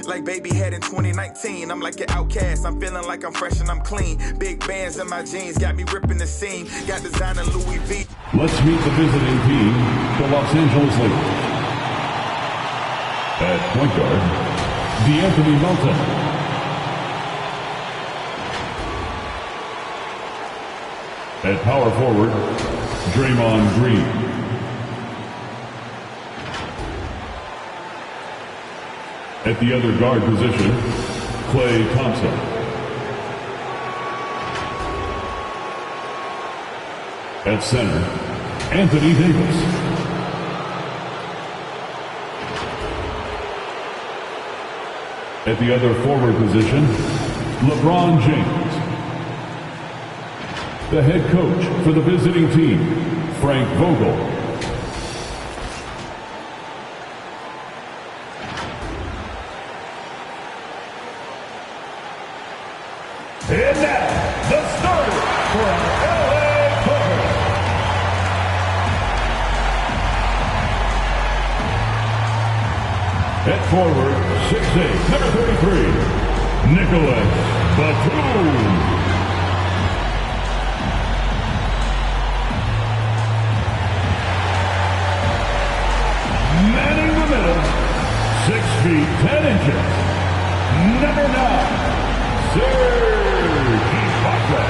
like baby head in 2019. I'm like an outcast, I'm feeling like I'm fresh and I'm clean. Big bands in my jeans, got me ripping the seam. Got designer Louis V. Let's meet the visiting team, the Los Angeles Lakers. At point guard, DeAnthony Melton. At power forward, Draymond Green. At the other guard position, Klay Thompson. At center, Anthony Davis. At the other forward position, LeBron James. The head coach for the visiting team, Frank Vogel. And now, the starter for LA Clippers. At forward, 6'8", number 33, Nicholas Batum. Manning the middle, 6 feet 10 inches, number 9, Serge Ibaka.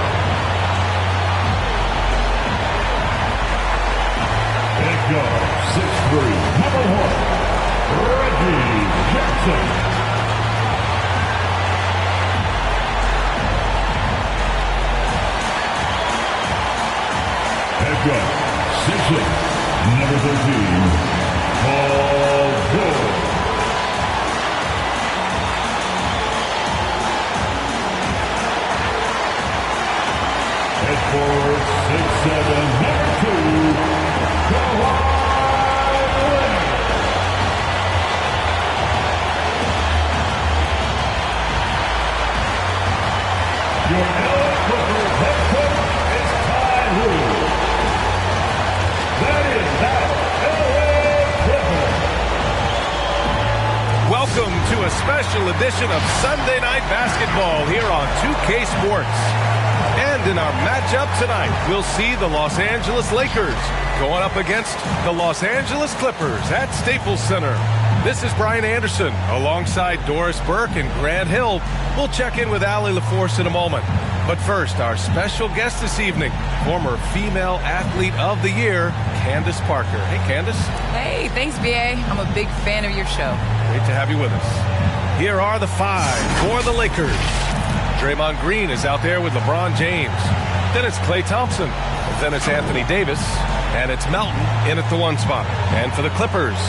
At guard, 6'3", number 1, Reggie Jackson. At guard, 6'8", number 13, Paul George. Head forward, 6'7", number 2, Kawhi Leonard. Your LA Clippers head coach is Ty Lue. That is now LA Clippers. Welcome to a special edition of Sunday Night Basketball here on 2K Sports. And in our matchup tonight, we'll see the Los Angeles Lakers going up against the Los Angeles Clippers at Staples Center. This is Brian Anderson alongside Doris Burke and Grant Hill. We'll check in with Allie LaForce in a moment. But first, our special guest this evening, former Female Athlete of the Year, Candace Parker. Hey, Candace. Hey, thanks, B.A. I'm a big fan of your show. Great to have you with us. Here are the 5 for the Lakers. Draymond Green is out there with LeBron James. Then it's Klay Thompson. Then it's Anthony Davis. And it's Melton in at the 1 spot. And for the Clippers,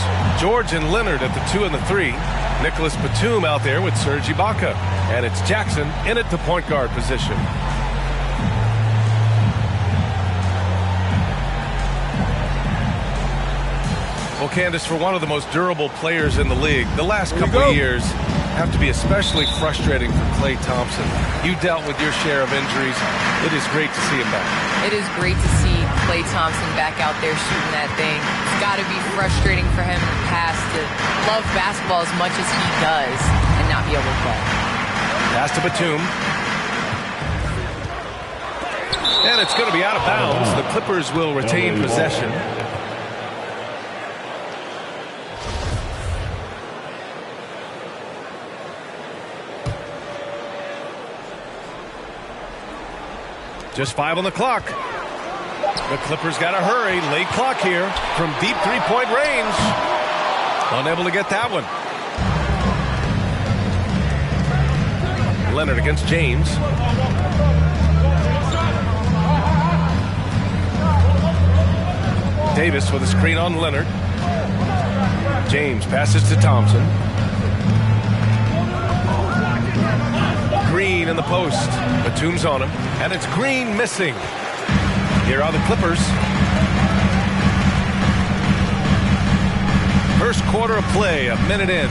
George and Leonard at the 2 and the 3. Nicholas Batum out there with Serge Ibaka. And it's Jackson in at the point guard position. Well, Candace, for one of the most durable players in the league, the last couple of years have to be especially frustrating for Klay Thompson. You dealt with your share of injuries. It is great to see him back. It is great to see Klay Thompson back out there shooting that thing. It's got to be frustrating for him in the past to love basketball as much as he does and not be able to play. Pass to Batum. And it's going to be out of bounds. The Clippers will retain possession. Just 5 on the clock. The Clippers got to hurry. Late clock here from deep three-point range. Unable to get that one. Leonard against James. Davis with a screen on Leonard. James passes to Thompson. Green in the post. Batum's on him. And it's Green missing. Here are the Clippers. First quarter of play, a minute in.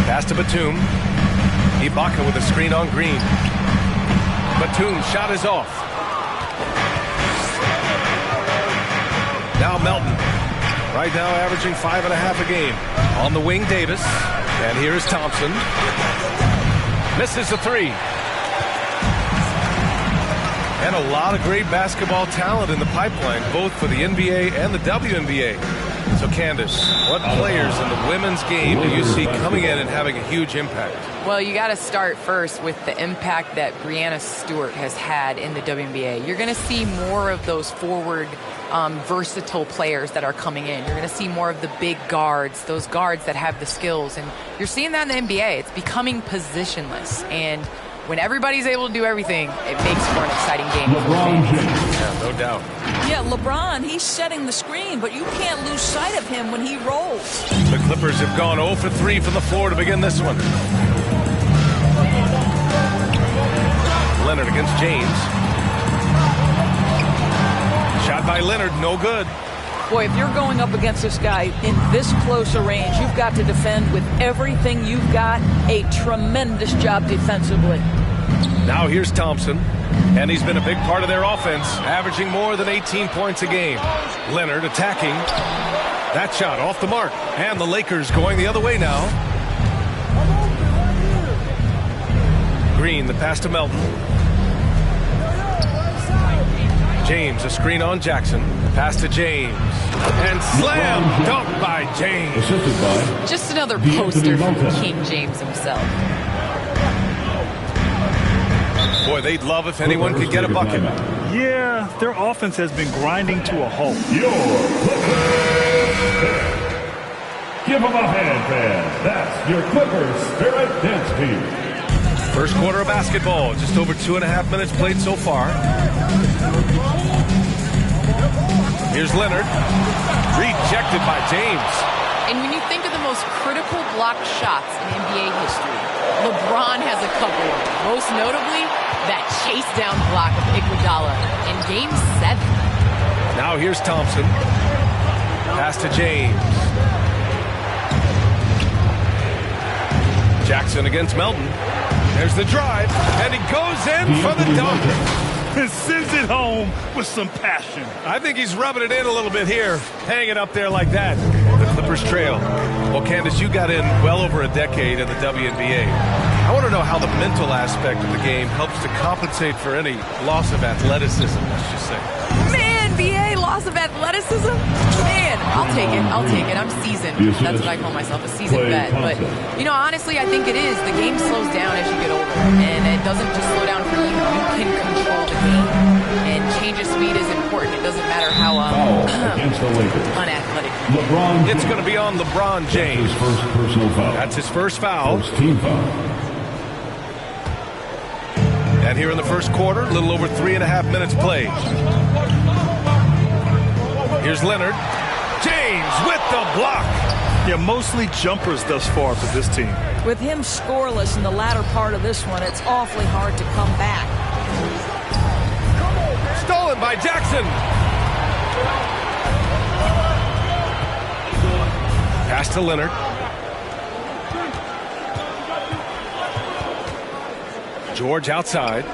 Pass to Batum. Ibaka with a screen on Green. Batum's shot is off. Now Melton. Right now averaging 5.5 a game. On the wing, Davis. And here's Thompson. Misses the three. And a lot of great basketball talent in the pipeline, both for the NBA and the WNBA. So, Candace, what players in the women's game do you see coming in and having a huge impact? Well, you got to start first with the impact that Breanna Stewart has had in the WNBA. You're going to see more of those forward, versatile players that are coming in. You're going to see more of the big guards, those guards that have the skills. And you're seeing that in the NBA. It's becoming positionless. And when everybody's able to do everything, it makes for an exciting game. Yeah, no doubt. Yeah, LeBron, he's setting the screen, but you can't lose sight of him when he rolls. The Clippers have gone 0 for 3 from the floor to begin this one. Leonard against James. Shot by Leonard, no good. Boy, if you're going up against this guy in this close a range, you've got to defend with everything you've got. A tremendous job defensively. Now here's Thompson, and he's been a big part of their offense, averaging more than 18 points a game. Leonard attacking. That shot off the mark, and the Lakers going the other way now. Green, the pass to Melton. James, a screen on Jackson. Pass to James. And slam dunk by James. Just another poster from King James himself. Boy, they'd love if anyone could get a bucket. Yeah, their offense has been grinding to a halt. Your Clippers. Give them a hand, fans. That's your Clippers Spirit Dance Team. First quarter of basketball, just over 2.5 minutes played so far. Here's Leonard, rejected by James. And when you think of the most critical block shots in NBA history, LeBron has a couple of them. Most notably, that chase down block of Iguodala in Game 7. Now here's Thompson. Pass to James. Jackson against Melton. There's the drive, and he goes in for the dunk. And sends it home with some passion. I think he's rubbing it in a little bit here, hanging up there like that. The Clippers trail. Well, Candace, you got in well over a decade in the WNBA. I want to know how the mental aspect of the game helps to compensate for any loss of athleticism, let's just say. Man, BA, loss of athleticism? Man, I'll take it. I'll take it. I'm seasoned. That's what I call myself, a seasoned vet. But, you know, honestly, I think it is. The game slows down as you get older. And it doesn't just slow down for you. You can control the game. And change of speed is important. It doesn't matter how unathletic. It's going to be on LeBron James. His first personal foul. That's his first foul. First team foul. And here in the first quarter, a little over 3.5 minutes played. Here's Leonard. James with the block. Yeah, mostly jumpers thus far for this team. With him scoreless in the latter part of this one, it's awfully hard to come back. Stolen by Jackson. Pass to Leonard. George outside.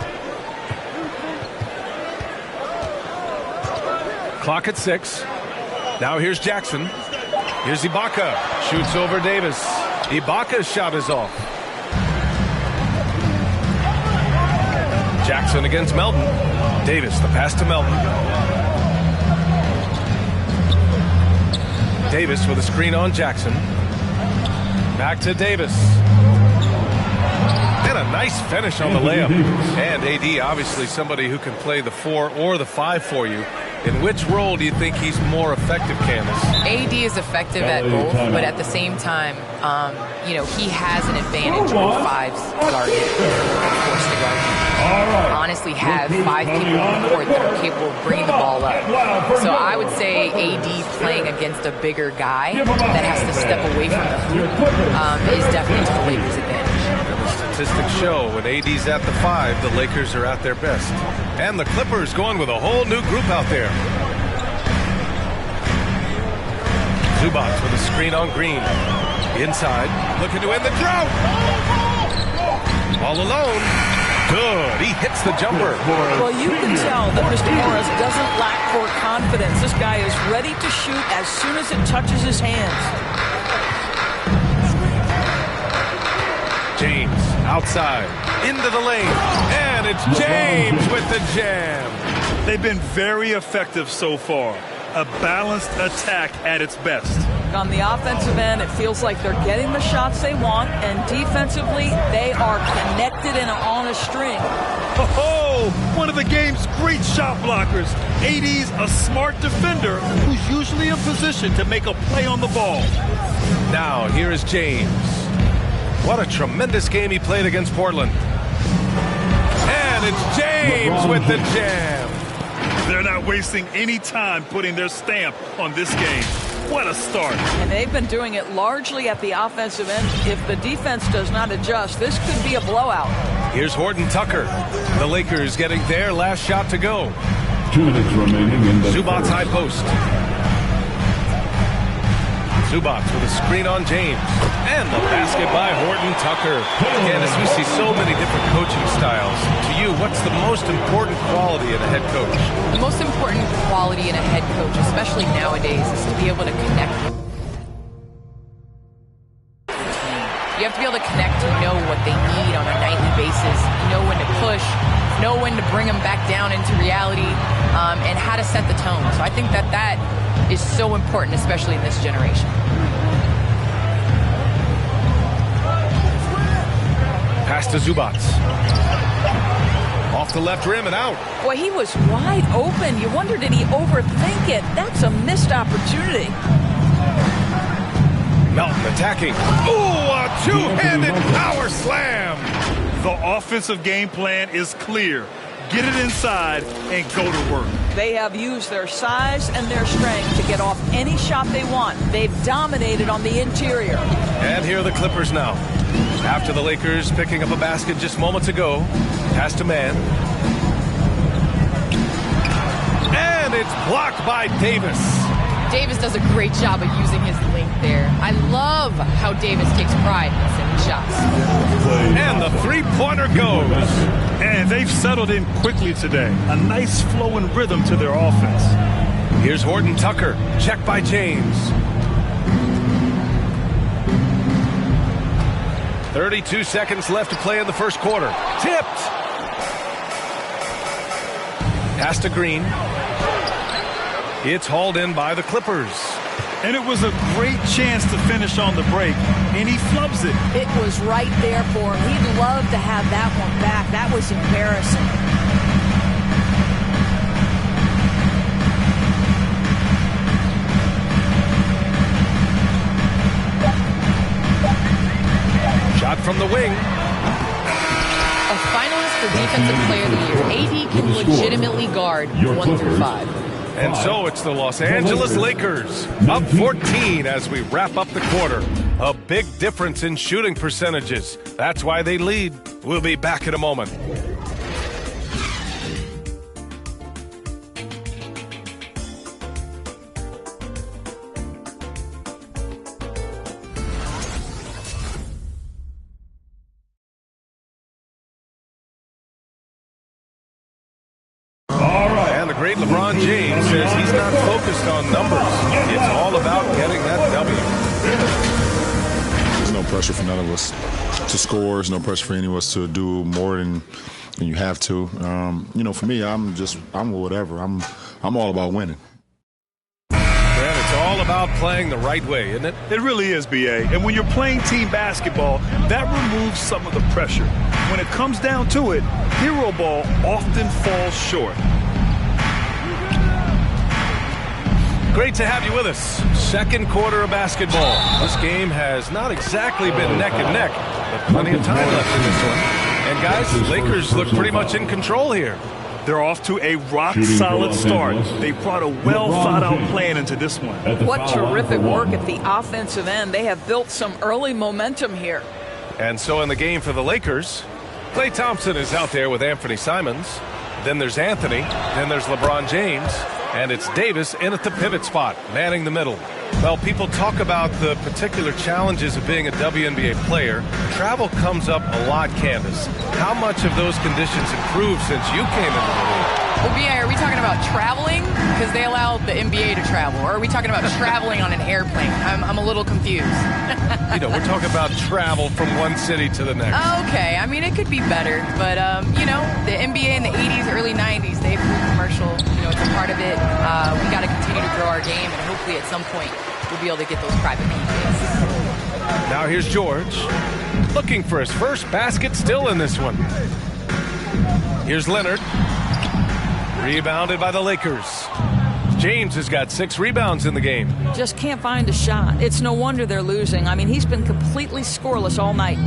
Clock at 6. Now here's Jackson. Here's Ibaka. Shoots over Davis. Ibaka's shot is off. Jackson against Melton. Davis, the pass to Melton. Davis with a screen on Jackson. Back to Davis. And a nice finish on the layup. And AD, obviously somebody who can play the 4 or the 5 for you. In which role do you think he's more effective, Candace? AD is effective at both, but at the same time, you know, he has an advantage when 5's guarded and forced to guard. Honestly, have 5 people on the court that are capable of bringing the ball up. So I would say AD playing against a bigger guy that has to step away from the hoop is definitely to the Lakers' advantage. Statistics show when AD's at the 5, the Lakers are at their best. And the Clippers going with a whole new group out there. Zubac with a screen on Green. Inside, looking to end the drought. All alone. Good. He hits the jumper. Well, you can tell that Mr. Morris doesn't lack for confidence. This guy is ready to shoot as soon as it touches his hands. Outside, into the lane, and it's James with the jam. They've been very effective so far. A balanced attack at its best. On the offensive end, it feels like they're getting the shots they want, and defensively, they are connected and on a string. Oh, one of the game's great shot blockers. AD's a smart defender who's usually in position to make a play on the ball. Now, here is James. What a tremendous game he played against Portland. And it's James with the jam. They're not wasting any time putting their stamp on this game. What a start. And they've been doing it largely at the offensive end. If the defense does not adjust, this could be a blowout. Here's Horton Tucker. The Lakers getting their last shot to go. 2 minutes remaining in the Zubac's high post. Zubac with a screen on James. And the basket by Horton Tucker. Candace, we see so many different coaching styles. To you, what's the most important quality in a head coach? The most important quality in a head coach, especially nowadays, is to be able to connect. You have to be able to connect to know what they need on a nightly basis, know when to push, know when to bring them back down into reality, and how to set the tone. So I think that is so important, especially in this generation. Pass to Zubac. Off the left rim and out. Boy, he was wide open. You wonder, did he overthink it? That's a missed opportunity. Melton attacking. Ooh, a two-handed power slam. The offensive game plan is clear. Get it inside and go to work. They have used their size and their strength to get off any shot they want. They've dominated on the interior. And here are the Clippers now. After the Lakers picking up a basket just moments ago. Pass to man. And it's blocked by Davis. Davis does a great job of using his length there. I love how Davis takes pride in setting shots. And the three-pointer goes. And they've settled in quickly today. A nice flow and rhythm to their offense. Here's Horton Tucker. Checked by James. 32 seconds left to play in the first quarter. Tipped. Pass to Green. It's hauled in by the Clippers. And it was a great chance to finish on the break, and he flubs it. It was right there for him. He'd love to have that one back. That was embarrassing. Shot from the wing. A finalist for Defensive Player of the Year. AD can legitimately guard 1 through 5. And so it's the Los Angeles Lakers up 14 as we wrap up the quarter. A big difference in shooting percentages. That's why they lead. We'll be back in a moment. Great LeBron James says he's not focused on numbers. It's all about getting that W. There's no pressure for none of us to score. There's no pressure for any of us to do more than you have to. For me, I'm whatever. I'm all about winning. And it's all about playing the right way, isn't it? It really is, B.A. And when you're playing team basketball, that removes some of the pressure. When it comes down to it, hero ball often falls short. Great to have you with us. Second quarter of basketball. This game has not exactly been neck and neck, but plenty of time left in this one. And guys, the Lakers look pretty much in control here. They're off to a rock-solid start. They brought a well-thought-out plan into this one. What terrific work at the offensive end. They have built some early momentum here. And so in the game for the Lakers, Klay Thompson is out there with Anthony Simons. Then there's Anthony. Then there's LeBron James. And it's Davis in at the pivot spot, manning the middle. Well, people talk about the particular challenges of being a WNBA player. Travel comes up a lot, Candace. How much have those conditions improved since you came into the league? Well, B.A., are we talking about traveling? Because they allowed the NBA to travel. Or are we talking about traveling on an airplane? I'm a little confused. We're talking about travel from one city to the next. Okay, I mean, it could be better. But, the NBA in the 80s, early 90s, they flew commercial. It's a part of it. We got to continue to grow our game, and hopefully at some point we'll be able to get those private PJs. Now here's George, looking for his first basket, still in this one. Here's Leonard. Rebounded by the Lakers. James has got 6 rebounds in the game. Just can't find a shot. It's no wonder they're losing. I mean, he's been completely scoreless all night.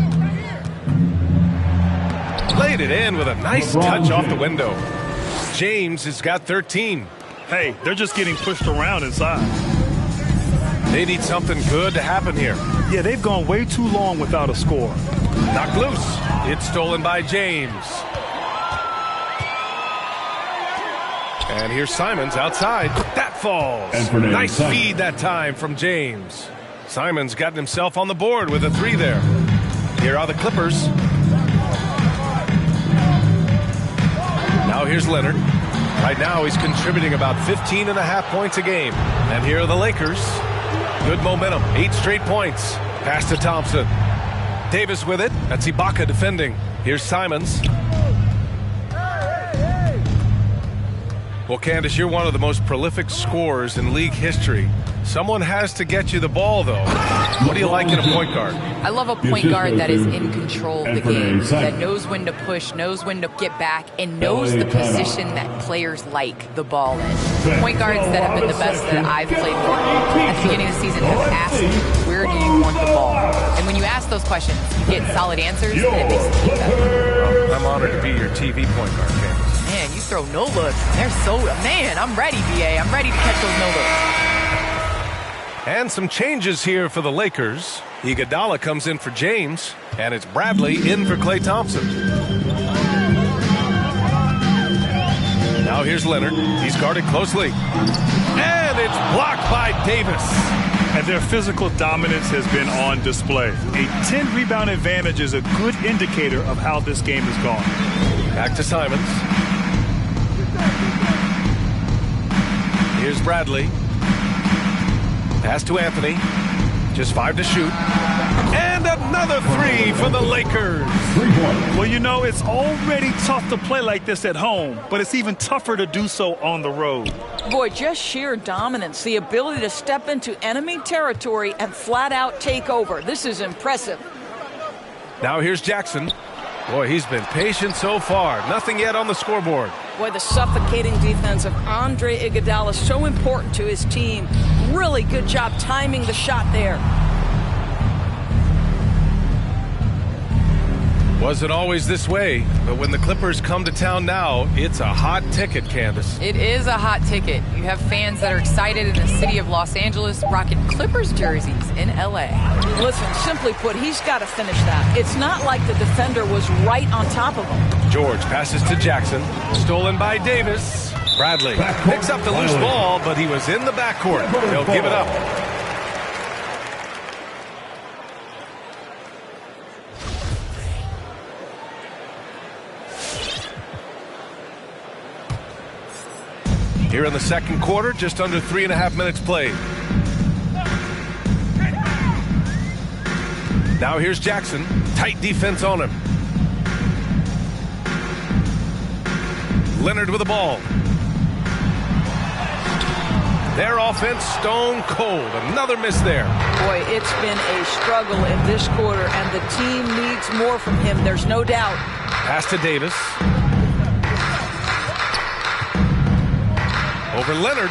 Laid it in with a nice touch off the window. James has got 13. Hey, they're just getting pushed around inside. They need something good to happen here. Yeah, they've gone way too long without a score. Knocked loose. It's stolen by James. And here's Simons outside. That falls. Nice feed that time from James. Simons gotten himself on the board with a 3 there. Here are the Clippers. Now here's Leonard. Right now he's contributing about 15.5 points a game. And here are the Lakers. Good momentum. 8 straight points. Pass to Thompson. Davis with it. That's Ibaka defending. Here's Simons. Well, Candace, you're one of the most prolific scorers in league history. Someone has to get you the ball, though. What do you like in a point guard? I love a point guard that is in control of the game, that knows when to push, knows when to get back, and knows the position that players like the ball in. Point guards that have been the best that I've played for at the beginning of the season have asked, where do you want the ball? And when you ask those questions, you get solid answers, and it makes the game better. I'm honored to be your TV point guard, Candace. Man, you throw no looks. Man, I'm ready, BA. I'm ready to catch those no looks. And some changes here for the Lakers. Iguodala comes in for James, and it's Bradley in for Klay Thompson. Now here's Leonard. He's guarded closely. And it's blocked by Davis. And their physical dominance has been on display. A 10-rebound advantage is a good indicator of how this game has gone. Back to Simons. Here's Bradley. Pass to Anthony. Just 5 to shoot. And another 3 for the Lakers. Well, it's already tough to play like this at home, but it's even tougher to do so on the road. Boy, just sheer dominance, the ability to step into enemy territory and flat out take over. This is impressive. Now here's Jackson. Boy, he's been patient so far. Nothing yet on the scoreboard. Boy, the suffocating defense of Andre Iguodala is so important to his team. Really good job timing the shot there. Wasn't always this way, but when the Clippers come to town now, it's a hot ticket, Candace. It is a hot ticket. You have fans that are excited in the city of Los Angeles rocking Clippers jerseys in L.A. Listen, simply put, he's got to finish that. It's not like the defender was right on top of him. George passes to Jackson. Stolen by Davis. Bradley picks up the loose ball, but he was in the backcourt. They'll give it up. Here in the second quarter, just under 3.5 minutes played. Now here's Jackson. Tight defense on him. Leonard with the ball. Their offense stone cold. Another miss there. Boy, it's been a struggle in this quarter, and the team needs more from him. There's no doubt. Pass to Davis. Over Leonard.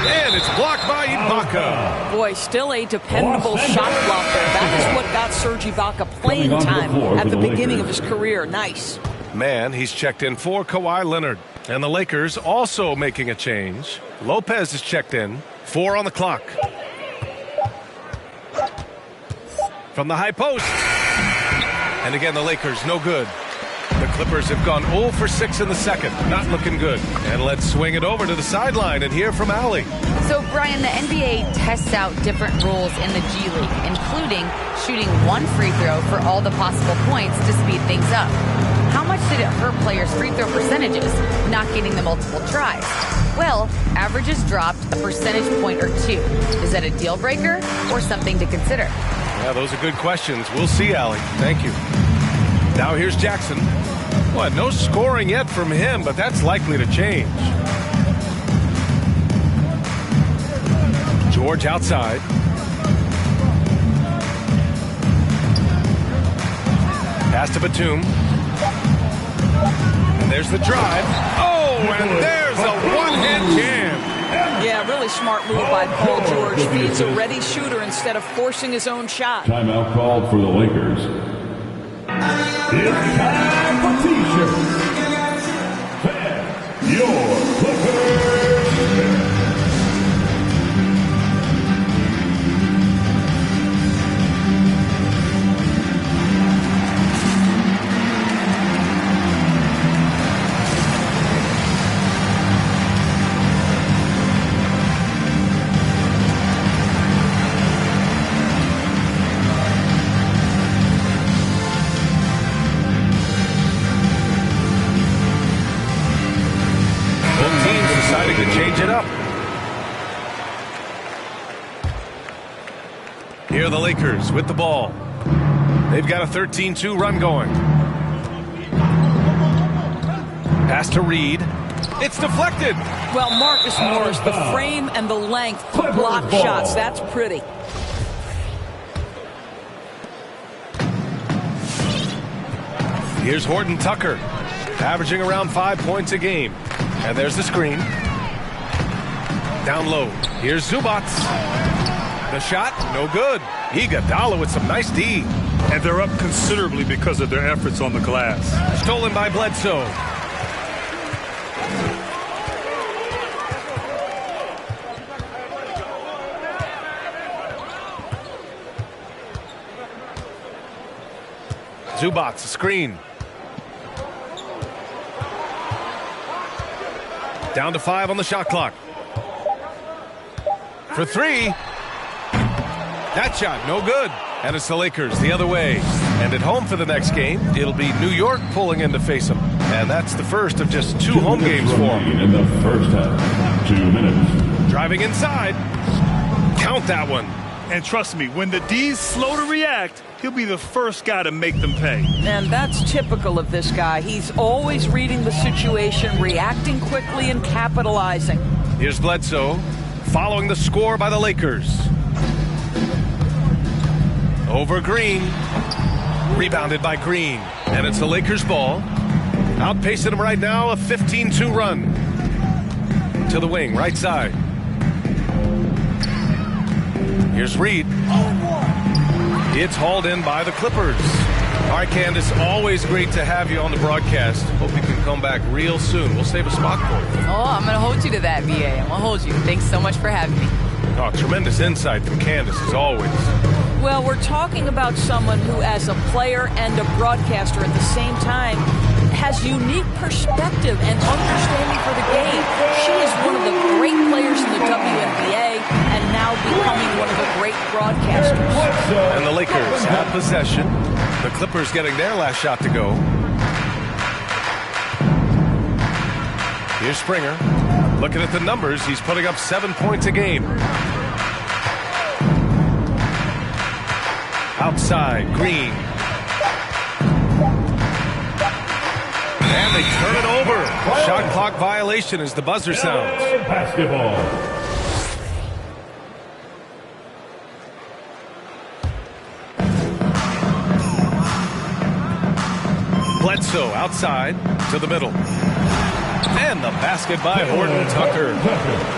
And it's blocked by Ibaka. Boy, still a dependable shot blocker. That is what got Serge Ibaka playing time at the beginning of his career. Nice. Man, he's checked in for Kawhi Leonard. And the Lakers also making a change. Lopez is checked in. 4 on the clock. From the high post. And again, the Lakers no good. The Clippers have gone 0 for 6 in the second. Not looking good. And let's swing it over to the sideline and hear from Allie. So, Brian, the NBA tests out different rules in the G League, including shooting 1 free throw for all the possible points to speed things up. How much did it hurt players' free throw percentages, not getting the multiple tries? Well, averages dropped a percentage point or 2. Is that a deal breaker or something to consider? Yeah, those are good questions. We'll see, Allie. Thank you. Now here's Jackson. What? No scoring yet from him, but that's likely to change. George outside. Pass to Batum. And there's the drive. Oh, and there's a one-hand jam. Yeah, really smart move by Paul George. Feeds a ready shooter instead of forcing his own shot. Timeout called for the Lakers. It's time for T-shirts. Fans, your Clippers. Here are the Lakers with the ball. They've got a 13-2 run going. Pass to Reed. It's deflected. Well, Marcus Morris, the frame and the length to block shots. That's pretty. Here's Horton Tucker, averaging around 5 points a game. And there's the screen. Down low. Here's Zubac. The shot, no good. Iguodala with some nice D. And they're up considerably because of their efforts on the glass. Stolen by Bledsoe. Zubac, screen. Down to 5 on the shot clock. For 3. That shot, no good. And it's the Lakers the other way. And at home for the next game, it'll be New York pulling in to face them. And that's the first of just 2 home games for them. In the first half, 2 minutes. Driving inside. Count that one. And trust me, when the D's slow to react, he'll be the first guy to make them pay. And that's typical of this guy. He's always reading the situation, reacting quickly and capitalizing. Here's Bledsoe, following the score by the Lakers. Over Green. Rebounded by Green. And it's the Lakers' ball. Outpacing them right now, a 15-2 run. To the wing, right side. Here's Reed. It's hauled in by the Clippers. All right, Candace, always great to have you on the broadcast. Hope you can come back real soon. We'll save a spot for you. Oh, I'm going to hold you to that, VA. I'm going to hold you. Thanks so much for having me. Oh, tremendous insight from Candace, as always. Well, we're talking about someone who, as a player and a broadcaster at the same time, has unique perspective and understanding for the game. She is one of the great players in the WNBA and now becoming one of the great broadcasters. And the Lakers have possession. The Clippers getting their last shot to go. Here's Springer. Looking at the numbers, he's putting up 7 points a game. Outside, Green. And they turn it over. Shot clock violation as the buzzer sounds. Basketball. Bledsoe outside to the middle. And the basket by Horton Tucker.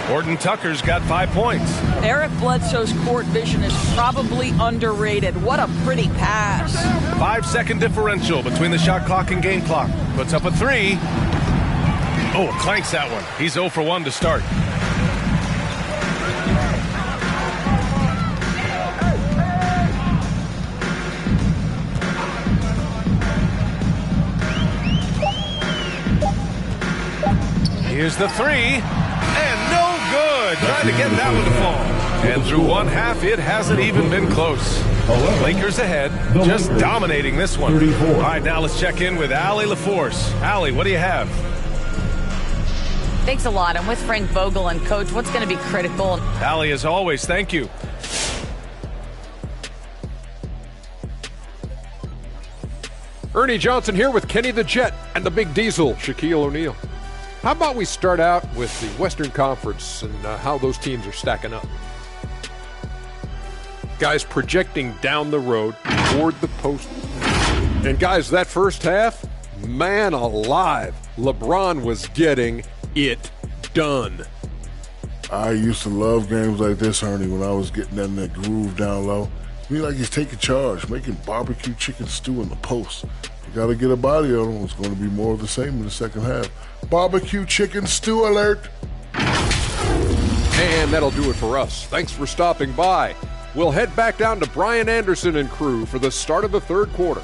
Horton Tucker's got 5 points. Eric Bledsoe's court vision is probably underrated. What a pretty pass. 5-second differential between the shot clock and game clock. Puts up a 3. Oh, clanks that one. He's 0 for 1 to start. Here's the 3, and no good. Trying to get that one to fall. And through one half, it hasn't even been close. Lakers ahead, just dominating this one. 34. All right, now let's check in with Allie LaForce. Allie, what do you have? Thanks a lot. I'm with Frank Vogel, and Coach, what's going to be critical? Allie, as always, thank you. Ernie Johnson here with Kenny the Jet and the Big Diesel, Shaquille O'Neal. How about we start out with the Western Conference and how those teams are stacking up? Guys projecting down the road toward the post. And guys, that first half, man alive, LeBron was getting it done. I used to love games like this, Ernie, when I was getting in that groove down low. I mean, like he's taking charge, making barbecue chicken stew in the post. You got to get a body on him. It's going to be more of the same in the second half. Barbecue chicken stew alert. And that'll do it for us. Thanks for stopping by. We'll head back down to Brian Anderson and crew for the start of the third quarter.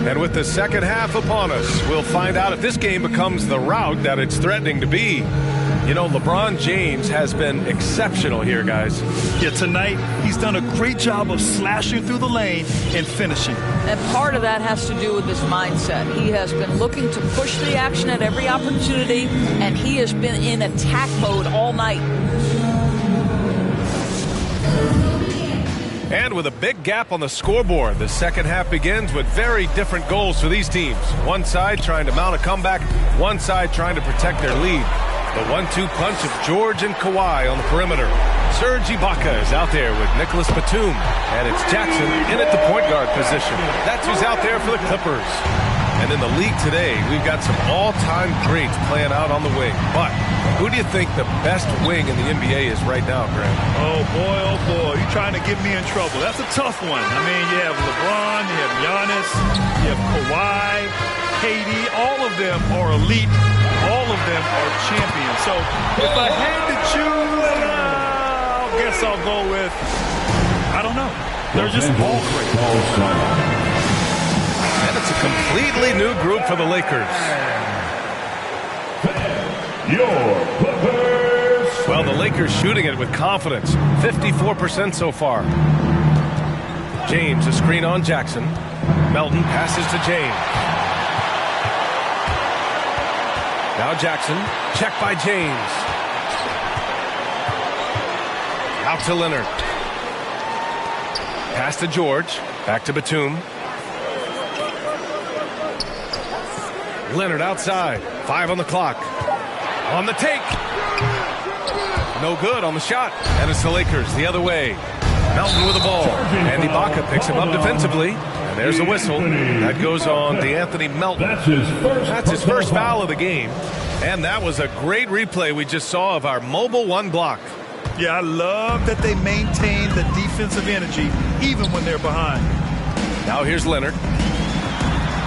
And with the second half upon us, we'll find out if this game becomes the rout that it's threatening to be. You know, LeBron James has been exceptional here, guys. Yeah, tonight he's done a great job of slashing through the lane and finishing. And part of that has to do with his mindset. He has been looking to push the action at every opportunity, and he has been in attack mode all night. And with a big gap on the scoreboard, the second half begins with very different goals for these teams. One side trying to mount a comeback, one side trying to protect their lead. The 1-2 punch of George and Kawhi on the perimeter. Serge Ibaka is out there with Nicholas Batum. And it's Jackson in at the point guard position. That's who's out there for the Clippers. And in the league today, we've got some all-time greats playing out on the wing. But who do you think the best wing in the NBA is right now, Grant? Oh, boy, you're trying to get me in trouble. That's a tough one. I mean, you have LeBron, you have Giannis, you have Kawhi, KD. All of them are elite. All of them are champions. So if I had to choose, I guess I'll go with, I don't know. They're just all great. And it's a completely new group for the Lakers. Your Clippers. Well, the Lakers shooting it with confidence. 54% so far. James, a screen on Jackson. Melton passes to James. Now Jackson, check by James. Out to Leonard. Pass to George, back to Batum. Leonard outside, 5 on the clock. On the take. No good on the shot. And it's the Lakers the other way. Melton with the ball. And Ibaka picks him up defensively. And there's a whistle. That goes on DeAnthony Melton. That's his first foul of the game. And that was a great replay we just saw of our mobile one block. Yeah, I love that they maintain the defensive energy even when they're behind. Now here's Leonard.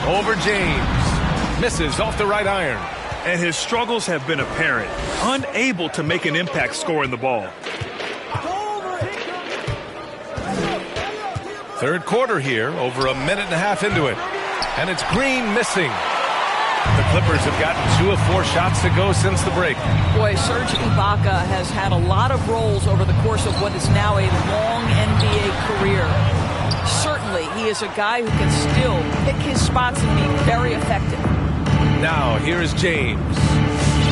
Over James. Misses off the right iron. And his struggles have been apparent. Unable to make an impact scoring the ball. Third quarter here, over a minute and a half into it. And it's Green missing. The Clippers have gotten 2 of 4 shots to go since the break. Boy, Serge Ibaka has had a lot of roles over the course of what is now a long NBA career. Certainly, he is a guy who can still pick his spots and be very effective. Now, here is James.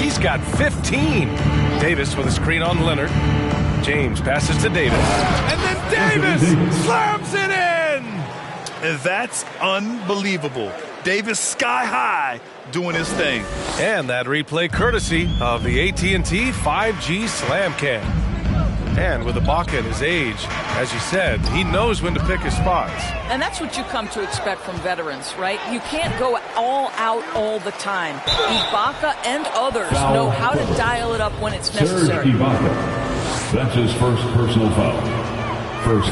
He's got 15. Davis with a screen on Leonard. James passes to Davis. And then Davis slams it in! And that's unbelievable. Davis sky high doing his thing. And that replay courtesy of the AT&T 5G Slam Cam. And with Ibaka at his age, as you said, he knows when to pick his spots. And that's what you come to expect from veterans, right? You can't go all out all the time. Ibaka and others know how to dial it up when it's necessary. Serge Ibaka. That's his first personal foul.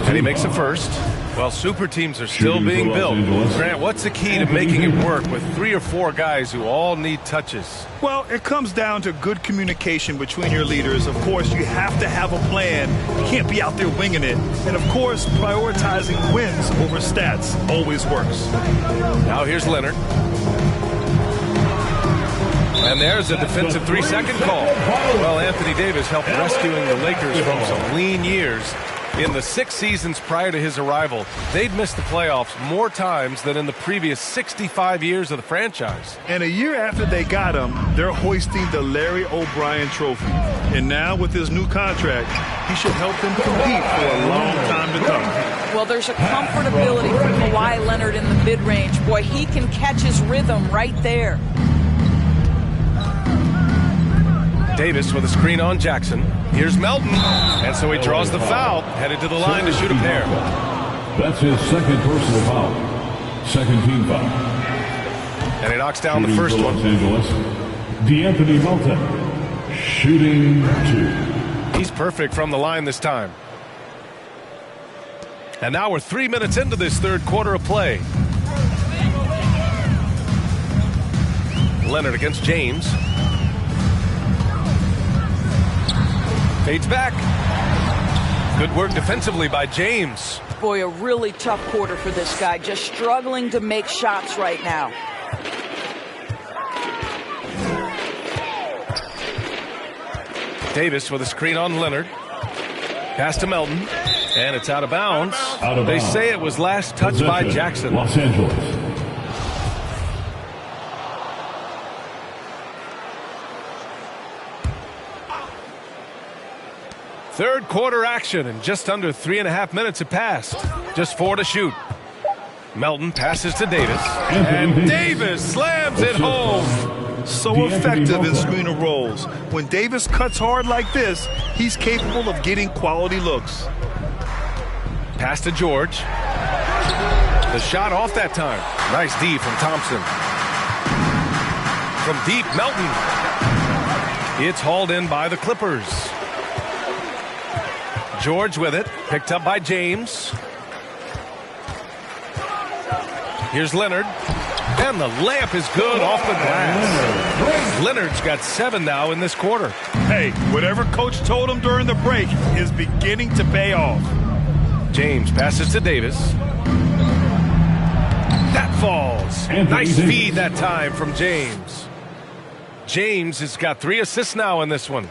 And he makes the first. Well, super teams are still being built. Grant, what's the key to making it work with 3 or 4 guys who all need touches? Well, it comes down to good communication between your leaders. Of course, you have to have a plan. You can't be out there winging it. And, of course, prioritizing wins over stats always works. Now here's Leonard. And there's a defensive 3-second call. Well, Anthony Davis helped rescuing the Lakers from some lean years. In the 6 seasons prior to his arrival, they'd missed the playoffs more times than in the previous 65 years of the franchise. And a year after they got him, they're hoisting the Larry O'Brien Trophy. And now with his new contract, he should help them compete for a long time to come. Well, there's a comfortability for Kawhi Leonard in the mid-range. Boy, he can catch his rhythm right there. Davis with a screen on Jackson. Here's Melton. And so he draws the foul, headed to the line to shoot a pair. That's his second personal foul. Second team foul. And he knocks down the first one. Los Angeles, DeAnthony Melton, shooting 2. He's perfect from the line this time. And now we're 3 minutes into this third quarter of play. Leonard against James. Fades back. Good work defensively by James. Boy, a really tough quarter for this guy. Just struggling to make shots right now. Davis with a screen on Leonard. Pass to Melton. And it's out of bounds. They say it was last touched by Jackson. Los Angeles. Third quarter action, and just under 3.5 minutes have passed. Just 4 to shoot. Melton passes to Davis. And Davis slams it home. So effective in screener rolls. When Davis cuts hard like this, he's capable of getting quality looks. Pass to George. The shot off that time. Nice D from Thompson. From deep, Melton. It's hauled in by the Clippers. George with it, picked up by James. Here's Leonard, and the layup is good off the glass. Leonard's got 7 now in this quarter. Hey, whatever coach told him during the break is beginning to pay off. James passes to Davis. That falls. Nice feed that time from James. James has got 3 assists now in this one.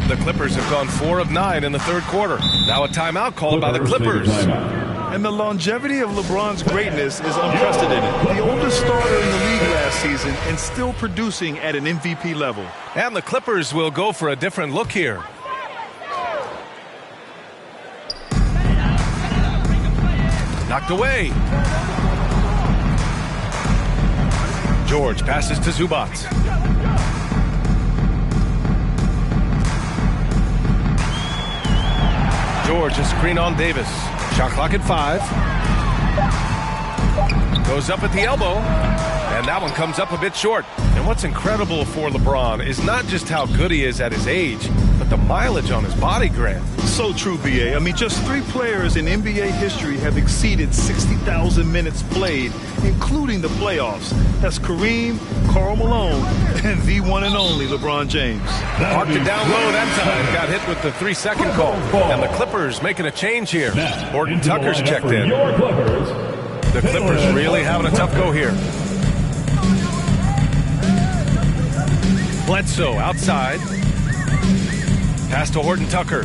The Clippers have gone 4 of 9 in the third quarter. Now a timeout called by the Clippers. And the longevity of LeBron's greatness is unprecedented. The oldest starter in the league last season and still producing at an MVP level. And the Clippers will go for a different look here. Knocked away. George passes to Zubac. George, a screen on Davis. Shot clock at 5. Goes up at the elbow. And that one comes up a bit short. And what's incredible for LeBron is not just how good he is at his age, but the mileage on his body, Grant. So true, B.A. I mean, just 3 players in NBA history have exceeded 60,000 minutes played, including the playoffs. That's Kareem, Karl Malone, and the one and only LeBron James. Parked it down low that time. Got hit with the 3-second call. And the Clippers making a change here. Horton Tucker's checked in. The Clippers really having a tough go here. Bledsoe outside. Pass to Horton Tucker.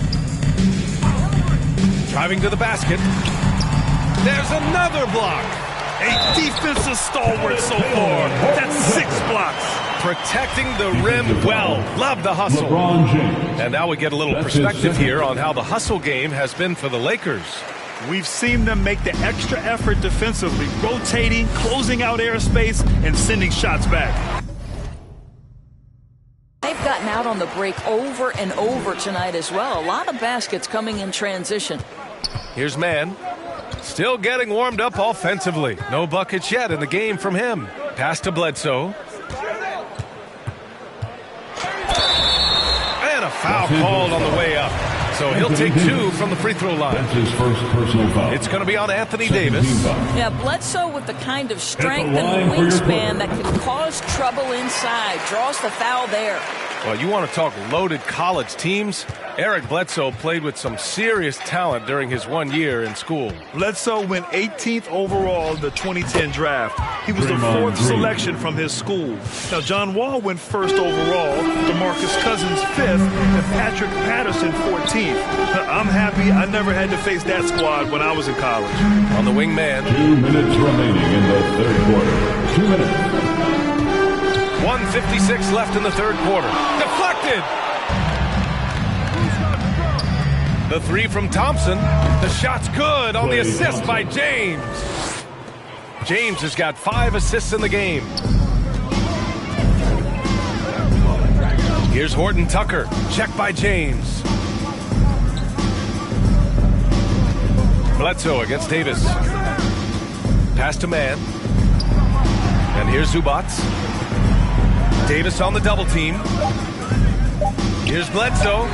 Driving to the basket. There's another block. A defensive stalwart so far. That's 6 blocks. Protecting the rim well. Love the hustle. And now we get a little perspective here on how the hustle game has been for the Lakers. We've seen them make the extra effort defensively, rotating, closing out airspace, and sending shots back. They've gotten out on the break over and over tonight as well. A lot of baskets coming in transition. Here's Mann. Still getting warmed up offensively. No buckets yet in the game from him. Pass to Bledsoe. And a foul called on the way up. So he'll take 2 from the free throw line. That's his first personal foul. It's going to be on Anthony Davis. Yeah, Bledsoe with the kind of strength and wingspan that can cause trouble inside. Draws the foul there. Well, you want to talk loaded college teams? Eric Bledsoe played with some serious talent during his 1 year in school. Bledsoe went 18th overall in the 2010 draft. He was the 4th selection from his school. Now, John Wall went 1st overall, DeMarcus Cousins 5th, and Patrick Patterson 14th. I'm happy I never had to face that squad when I was in college. On the wingman. 2 minutes remaining in the third quarter. 2 minutes. 1:56 left in the third quarter. Deflected! The 3 from Thompson. The shot's good on the assist by James. James has got 5 assists in the game. Here's Horton Tucker. Check by James. Bledsoe against Davis. Pass to man. And here's Zubac. Davis on the double team. Here's Bledsoe.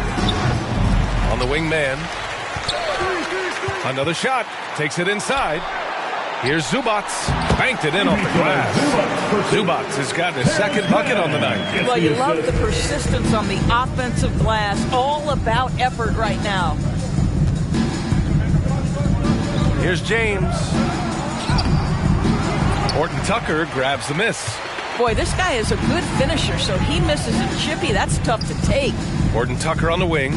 On the wing man. Another shot. Takes it inside. Here's Zubac. Banked it in off the glass. Zubac has gotten his second bucket on the night. Well, you love the persistence on the offensive glass. All about effort right now. Here's James. Horton Tucker grabs the miss. Boy, this guy is a good finisher, so he misses a chippy. That's tough to take. Horton Tucker on the wing.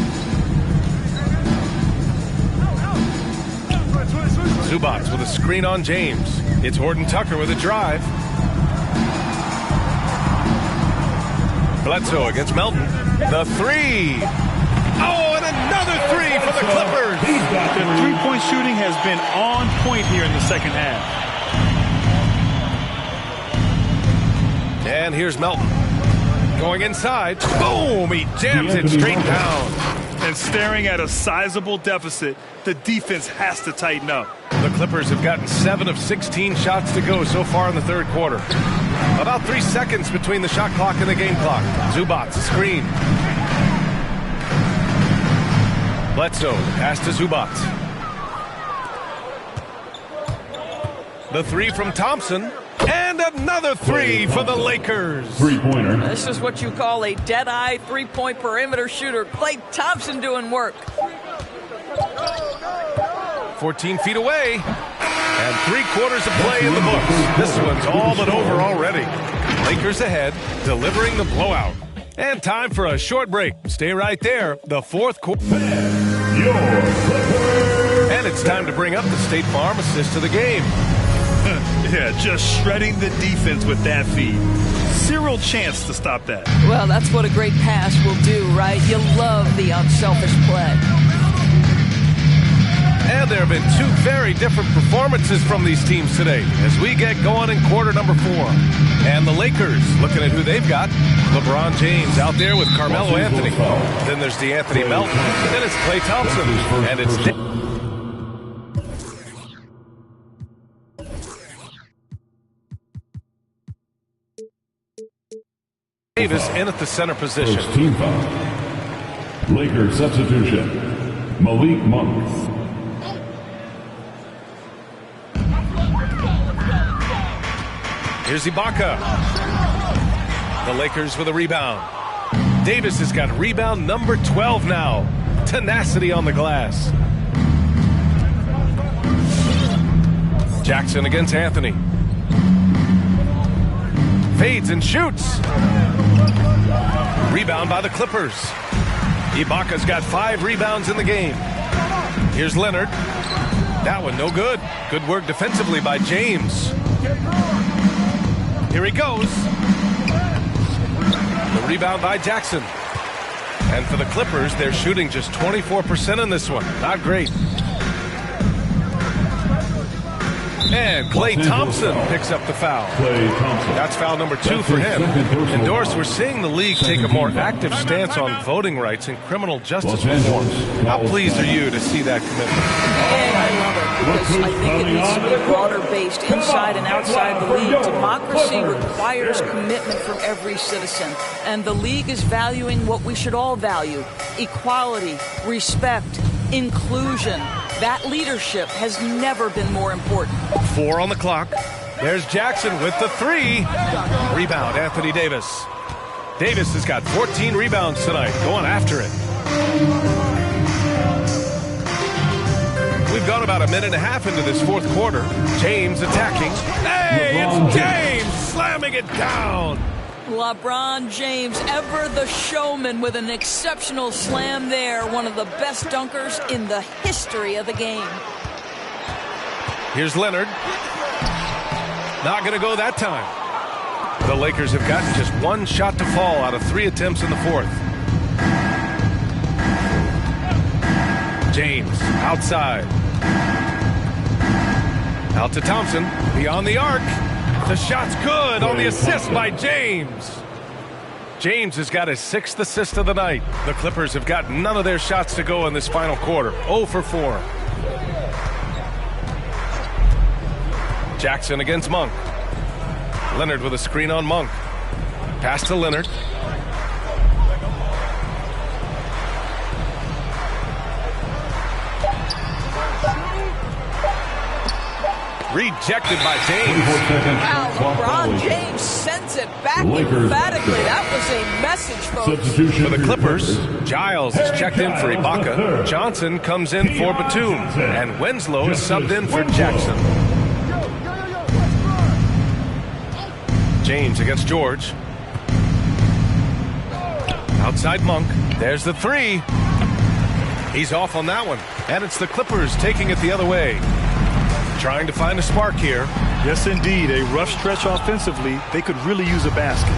Zubac with a screen on James. It's Horton Tucker with a drive. Bledsoe against Melton. The 3. Oh, and another 3 for the Clippers. The three-point shooting has been on point here in the second half. And here's Melton. Going inside. Boom! He jams it straight down. And staring at a sizable deficit, the defense has to tighten up. The Clippers have gotten 7 of 16 shots to go so far in the third quarter. About 3 seconds between the shot clock and the game clock. Zubac, screen. Bledsoe, pass to Zubac. The 3 from Thompson. And another 3 for the Lakers. Three-pointer. This is what you call a dead-eye three-point perimeter shooter. Klay Thompson doing work. 14 feet away. And 3/4 of play in the books. This one's all but over already. Lakers ahead, delivering the blowout. And time for a short break. Stay right there. The fourth quarter. And it's time to bring up the State Farm assist to the game. Yeah, just shredding the defense with that feed. Zero chance to stop that. Well, that's what a great pass will do, right? You love the unselfish play. And there have been 2 very different performances from these teams today as we get going in quarter number 4. And the Lakers, looking at who they've got. LeBron James out there with Carmelo Anthony. Then there's DeAnthony Melton. Then it's Klay Thompson. And it's Davis in at the center position. First team foul. Lakers substitution. Malik Monk. Here's Ibaka. The Lakers with a rebound. Davis has got rebound number 12 now. Tenacity on the glass. Jackson against Anthony. Fades and shoots. Rebound by the Clippers. Ibaka's got 5 rebounds in the game. Here's Leonard. That one no good. Good work defensively by James. Here he goes. The rebound by Jackson. And for the Clippers, they're shooting just 24% in this one. Not great. And Klay Thompson picks up the foul. That's foul number 2 for him. And Doris, we're seeing the league take a more active stance on voting rights and criminal justice reform. How pleased are you to see that commitment? And I love it because I think it needs to be broader based inside and outside the league. Democracy requires commitment from every citizen. And the league is valuing what we should all value: equality, respect, inclusion. That leadership has never been more important. 4 on the clock. There's Jackson with the 3. Rebound, Anthony Davis. Davis has got 14 rebounds tonight, going after it. We've gone about a minute and a half into this fourth quarter. James attacking. Hey, it's James slamming it down. LeBron James, ever the showman, with an exceptional slam there. One of the best dunkers in the history of the game. Here's Leonard. Not going to go that time. The Lakers have gotten just 1 shot to fall out of 3 attempts in the fourth. James outside. Out to Thompson. Beyond the arc. The shot's good on the assist by James. James has got his 6th assist of the night. The Clippers have got none of their shots to go in this final quarter. 0 for 4. Jackson against Monk. Leonard with a screen on Monk. Pass to Leonard. Rejected by James. Wow, LeBron James sends it back emphatically. That was a message, folks. For the Clippers, Giles is checked in for Ibaka. Johnson comes in for Batum. And Winslow is subbed in for Jackson. James against George. Outside Monk. There's the 3. He's off on that one. And it's the Clippers taking it the other way. Trying to find a spark here. Yes, indeed. A rough stretch offensively. They could really use a basket.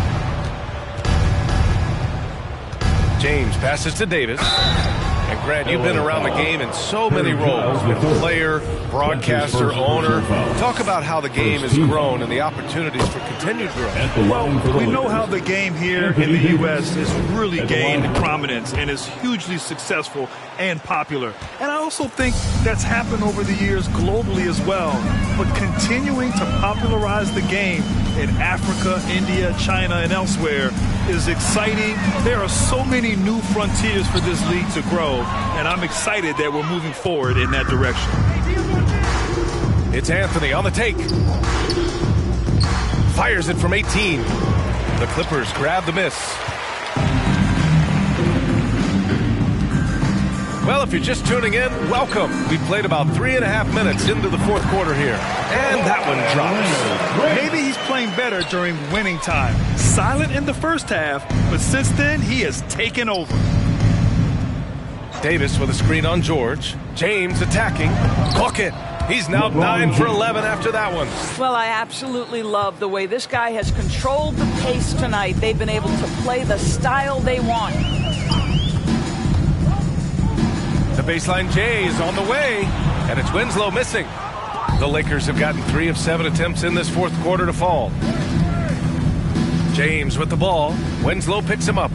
James passes to Davis. And Grant, you've been around the game in so many roles. With player, broadcaster, owner. Talk about how the game has grown and the opportunities for continued growth. Well, we know how the game here in the U.S. has really gained prominence and is hugely successful and popular. And I also think that's happened over the years globally as well. But continuing to popularize the game in Africa, India, China, and elsewhere is exciting. There are so many new frontiers for this league to grow, and I'm excited that we're moving forward in that direction. It's Anthony on the take. Fires it from 18. The Clippers grab the miss. Well, if you're just tuning in, welcome. We played about 3.5 minutes into the fourth quarter here. And that one drops. Maybe he's playing better during winning time. Silent in the first half, but since then, he has taken over. Davis with a screen on George. James attacking. Bucket. He's now 9 for 11 after that one. Well, I absolutely love the way this guy has controlled the pace tonight. They've been able to play the style they want. The baseline J is on the way, and it's Winslow missing. The Lakers have gotten 3 of 7 attempts in this fourth quarter to fall. James with the ball. Winslow picks him up.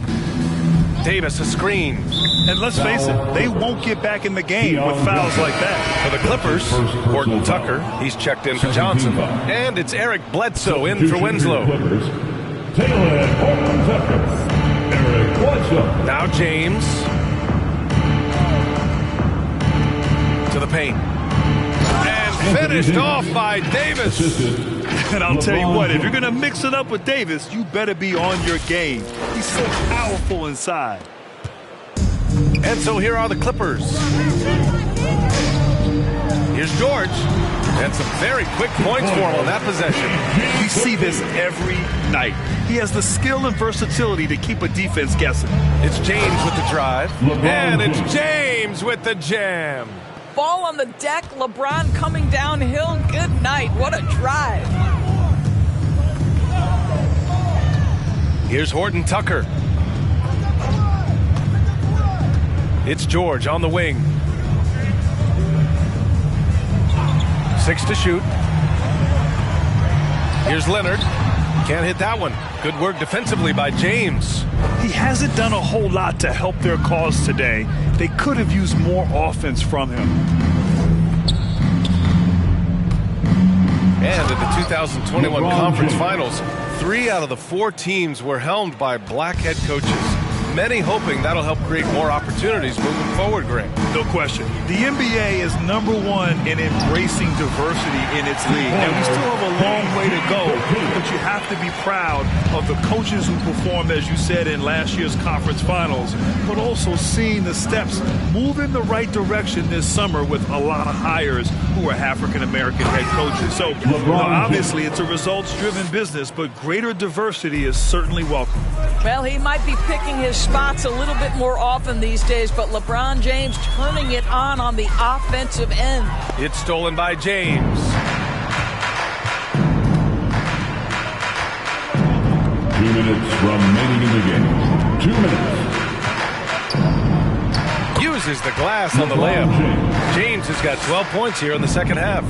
Davis a screen. And let's face it, they won't get back in the game with fouls like that. For the Clippers, Horton Tucker, he's checked in for Johnson. And it's Eric Bledsoe in for Winslow. Now James. To the paint. And finished off by Davis. And I'll tell you what, if you're going to mix it up with Davis, you better be on your game. He's so powerful inside. And so here are the Clippers. Here's George. And some very quick points for him on that possession. We see this every night. He has the skill and versatility to keep a defense guessing. It's James with the drive. And it's James with the jam. Ball on the deck, LeBron coming downhill. Good night. What a drive. Here's Horton Tucker. It's George on the wing. 6 to shoot. Here's Leonard. Can't hit that one. Good work defensively by James. He hasn't done a whole lot to help their cause today. They could have used more offense from him. And in the 2021 conference finals, 3 out of the 4 teams were helmed by black head coaches. Many hoping that'll help create more opportunities moving forward, Grant. No question. The NBA is #1 in embracing diversity in its league. Now, we still have a long way to go, but you have to be proud of the coaches who performed, as you said, in last year's conference finals, but also seeing the steps move in the right direction this summer with a lot of hires who are African-American head coaches. So, obviously, it's a results-driven business, but greater diversity is certainly welcome. Well, he might be picking his spots a little bit more often these days, but LeBron James turning it on the offensive end. It's stolen by James. 2 minutes remaining in the game. 2 minutes. Uses the glass on the layup. James has got 12 points here in the second half.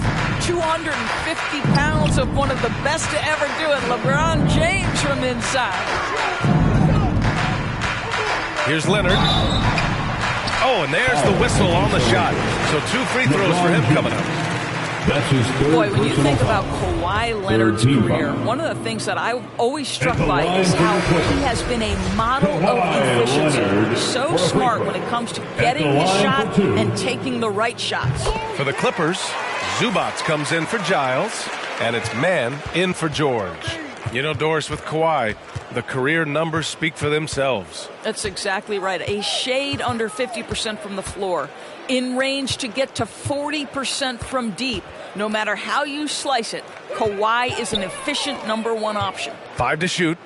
250 pounds of one of the best to ever do it, LeBron James from inside. Here's Leonard. Oh, and there's the whistle on the shot. So 2 free throws for him coming up. That's his third. Boy, when you think about Kawhi Leonard's career, one of the things that I'm always struck by is how he has been a model of efficiency. So smart when it comes to getting his shot and taking the right shots. For the Clippers, Zubats comes in for Giles, and it's man in for George. You know, Doris, with Kawhi, the career numbers speak for themselves. That's exactly right. A shade under 50% from the floor. In range to get to 40% from deep. No matter how you slice it, Kawhi is an efficient #1 option. 5 to shoot.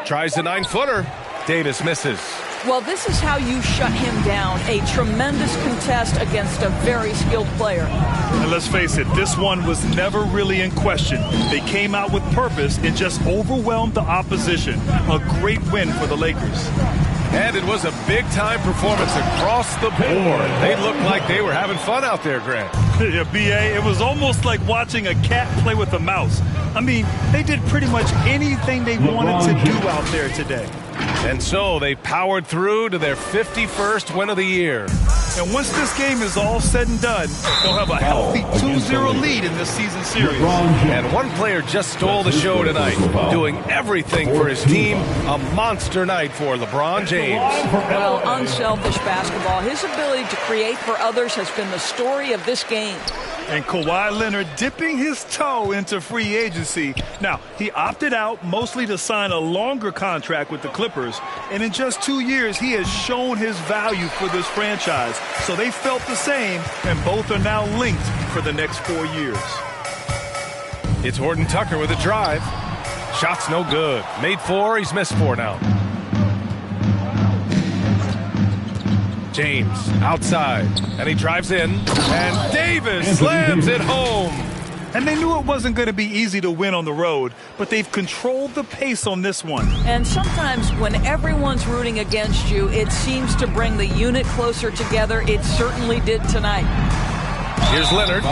Tries the 9-footer. Davis misses. Well, this is how you shut him down. A tremendous contest against a very skilled player. And let's face it, this one was never really in question. They came out with purpose and just overwhelmed the opposition. A great win for the Lakers. And it was a big-time performance across the board. They looked like they were having fun out there, Grant. Yeah, B.A., it was almost like watching a cat play with a mouse. I mean, they did pretty much anything they wanted to do out there today. And so they powered through to their 51st win of the year. And once this game is all said and done, they'll have a healthy 2-0 lead in this season series. And one player just stole the show tonight, doing everything for his team. A monster night for LeBron James. Well, unselfish basketball. His ability to create for others has been the story of this game. And Kawhi Leonard dipping his toe into free agency. Now, he opted out mostly to sign a longer contract with the Clippers. And in just 2 years, he has shown his value for this franchise. So they felt the same, and both are now linked for the next 4 years. It's Horton Tucker with a drive. Shot's no good. Made 4, he's missed 4 now. James outside, and he drives in, and Davis slams it home. And they knew it wasn't going to be easy to win on the road, but they've controlled the pace on this one. And sometimes when everyone's rooting against you, it seems to bring the unit closer together. It certainly did tonight. Here's Leonard.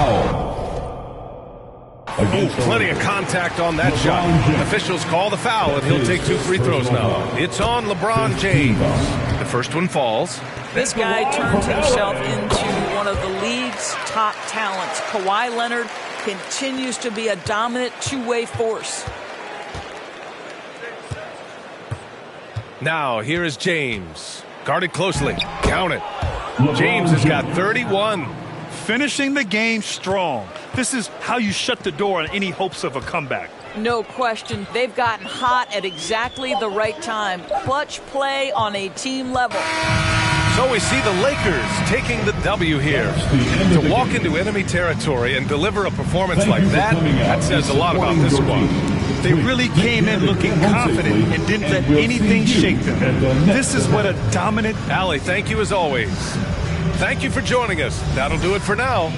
Ooh, plenty of contact on that shot. Officials call the foul, and he'll take 2 free throws now. It's on LeBron James. The first one falls. This guy turns himself into one of the league's top talents. Kawhi Leonard continues to be a dominant two-way force. Now, here is James. Guarded closely. Count it. James has got 31. Finishing the game strong. This is how you shut the door on any hopes of a comeback. No question. They've gotten hot at exactly the right time. Clutch play on a team level. So we see the Lakers taking the W here. To walk into enemy territory and deliver a performance like that says a lot about this squad. They really came in looking confident and didn't let anything shake them. This is what a dominant... Allie, thank you as always. Thank you for joining us. That'll do it for now.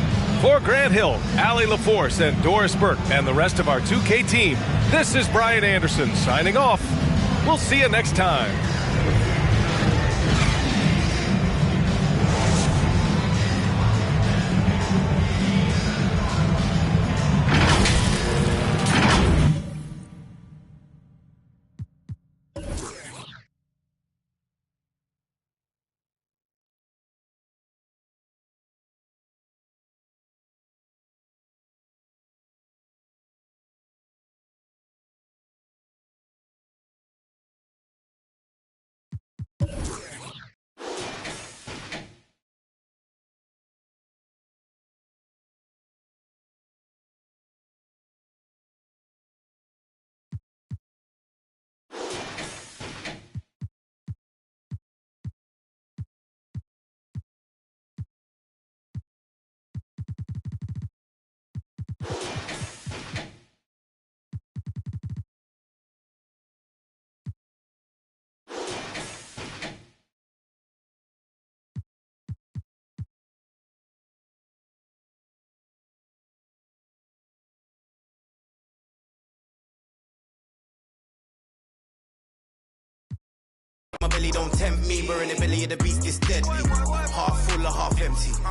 For Grant Hill, Allie LaForce, and Doris Burke, and the rest of our 2K team, this is Brian Anderson signing off. We'll see you next time. My belly don't tempt me. We're in the belly of the beast, it's deadly. Half full or half empty.